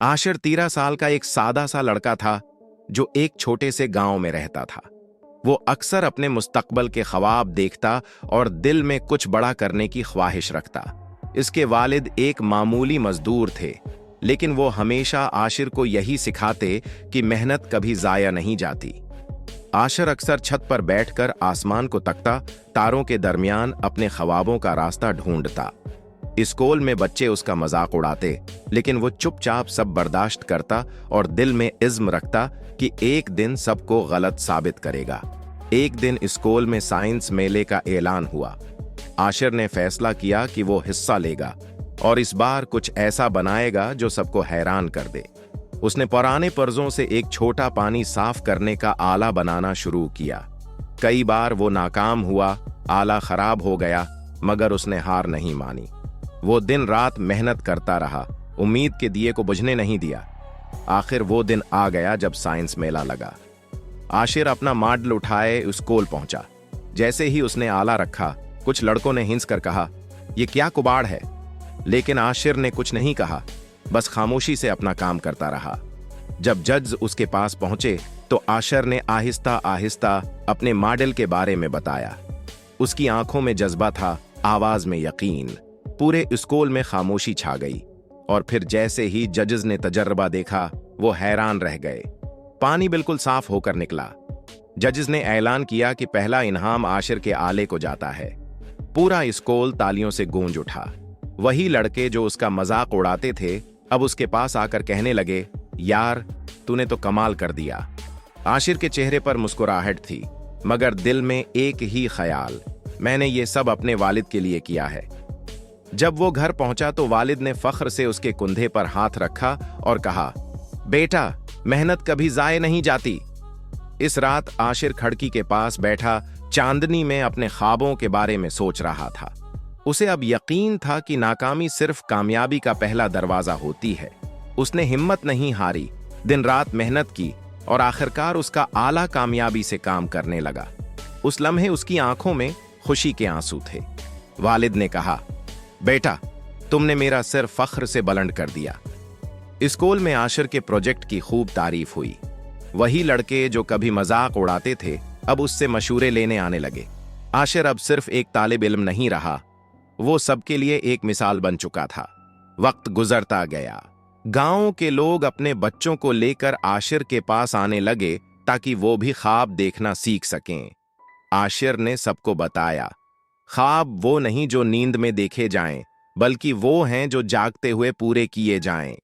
आशिर 13 साल का एक सादा सा लड़का था जो एक छोटे से गांव में रहता था। वो अक्सर अपने मुस्तकबल के ख्वाब देखता और दिल में कुछ बड़ा करने की ख्वाहिश रखता। इसके वालिद एक मामूली मजदूर थे, लेकिन वो हमेशा आशिर को यही सिखाते कि मेहनत कभी जाया नहीं जाती। आशिर अक्सर छत पर बैठकर आसमान को तकता, तारों के दरमियान अपने ख्वाबों का रास्ता ढूंढता। स्कूल में बच्चे उसका मजाक उड़ाते, लेकिन वो चुपचाप सब बर्दाश्त करता और दिल में इज़्म रखता कि एक दिन सबको गलत साबित करेगा। एक दिन स्कूल में साइंस मेले का ऐलान हुआ। आशिर ने फैसला किया कि वो हिस्सा लेगा और इस बार कुछ ऐसा बनाएगा जो सबको हैरान कर दे। उसने पुराने पर्जों से एक छोटा पानी साफ करने का आला बनाना शुरू किया। कई बार वो नाकाम हुआ, आला खराब हो गया, मगर उसने हार नहीं मानी। वो दिन रात मेहनत करता रहा, उम्मीद के दिए को बुझने नहीं दिया। आखिर वो दिन आ गया जब साइंस मेला लगा। आशिर अपना मॉडल उठाए स्कूल पहुंचा। जैसे ही उसने आला रखा, कुछ लड़कों ने हिंस कर कहा, "ये क्या कुबाड़ है?" लेकिन आशिर ने कुछ नहीं कहा, बस खामोशी से अपना काम करता रहा। जब जज उसके पास पहुंचे तो आशिर ने आहिस्ता आहिस्ता अपने मॉडल के बारे में बताया। उसकी आंखों में जज्बा था, आवाज में यकीन। पूरे स्कूल में खामोशी छा गई और फिर जैसे ही जजेस ने तजर्बा देखा, वो हैरान रह गए। पानी बिल्कुल साफ होकर निकला। जजेस ने ऐलान किया कि पहला इनाम आशिर के आले को जाता है। पूरा स्कूल तालियों से गूंज उठा। वही लड़के जो उसका मजाक उड़ाते थे अब उसके पास आकर कहने लगे, "यार, तूने तो कमाल कर दिया।" आशिर के चेहरे पर मुस्कुराहट थी, मगर दिल में एक ही ख्याल, "मैंने ये सब अपने वालिद के लिए किया है।" जब वो घर पहुंचा तो वालिद ने फख्र से उसके कंधे पर हाथ रखा और कहा, "बेटा, मेहनत कभी जाए नहीं जाती।" इस रात आशिर खिड़की के पास बैठा चांदनी में अपने ख्वाबों के बारे में सोच रहा था। उसे अब यकीन था कि नाकामी सिर्फ कामयाबी का पहला दरवाजा होती है। उसने हिम्मत नहीं हारी, दिन रात मेहनत की और आखिरकार उसका आला कामयाबी से काम करने लगा। उस लम्हे उसकी आंखों में खुशी के आंसू थे। वालिद ने कहा, "बेटा, तुमने मेरा सिर फख्र से बुलंद कर दिया।" स्कूल में आशिर के प्रोजेक्ट की खूब तारीफ हुई। वही लड़के जो कभी मजाक उड़ाते थे अब उससे मशूरे लेने आने लगे। आशिर अब सिर्फ एक तालिब इल्म नहीं रहा, वो सबके लिए एक मिसाल बन चुका था। वक्त गुजरता गया। गांव के लोग अपने बच्चों को लेकर आशिर के पास आने लगे ताकि वो भी ख्वाब देखना सीख सकें। आशिर ने सबको बताया, ख्वाब वो नहीं जो नींद में देखे जाएं, बल्कि वो हैं जो जागते हुए पूरे किए जाएं।